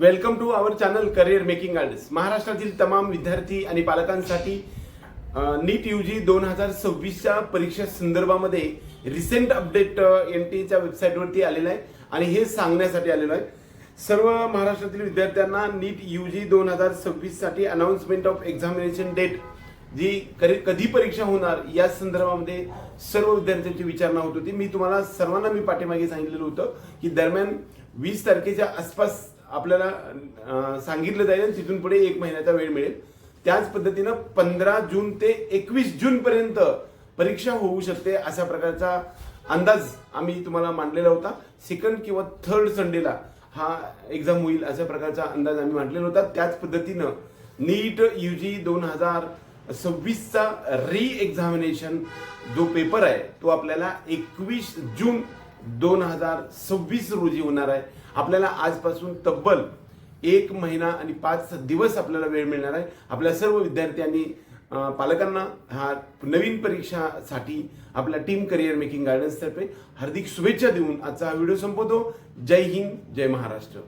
Welcome to our channel career making guides. महाराष्ट्रातील तमाम विद्यार्थी आणि पालकांसाठी नीट यूजी 2026च्या परीक्षा संदर्भामध्ये रिसेंट अपडेट एनटीएच्या वेबसाईटवरती आलेलं आहे आणि हे सांगण्यासाठी आलेलं आहे सर्व महाराष्ट्रातील विद्यार्थ्यांना नीट यूजी 2026 साठी अनाउन्समेंट ऑफ एक्झामिनेशन डेट जी कधी परीक्षा होणार या संदर्भामध्ये सर्व विद्यार्थ्यांची विचारणा होत होती। मी तुम्हाला सर्वांना पाठीमागे सांगितलेलं होतं की दरम्यान 20 तारखेच्या आसपास आपल्याला सांगितलं जाईल आणि तिथून पुढे 1 महिन्याचा वेळ मिळेल। त्याच पद्धतीनं 15 जून ते 21 जून पर्यंत परीक्षा होऊ शकते अशा प्रकारचा अंदाज आम्ही तुम्हाला मांडलेला होता। सेकंड किंवा थर्ड संडेला हा एक्झाम होईल अशा प्रकारचा अंदाज आम्ही मांडलेला होता। त्याच पद्धतीनं नीट यूजी 2026चा री एक्झामिनेशन जो पेपर आहे तो आपल्याला 21 जून 2026 रोजी होणार आहे। आपल्याला आजपासून तब्बल 1 महिना आणि 5 दिवस आपल्याला वेळ मिळणार आहे। आपल्या सर्व विद्यार्थ्यांनी पालकांना हा नवीन परीक्षासाठी आपल्या टीम करिअर मेकिंग गायडन्स तर्फे हार्दिक शुभेच्छा देऊन आजचा हा व्हिडिओ संपवतो। जय हिंद, जय महाराष्ट्र।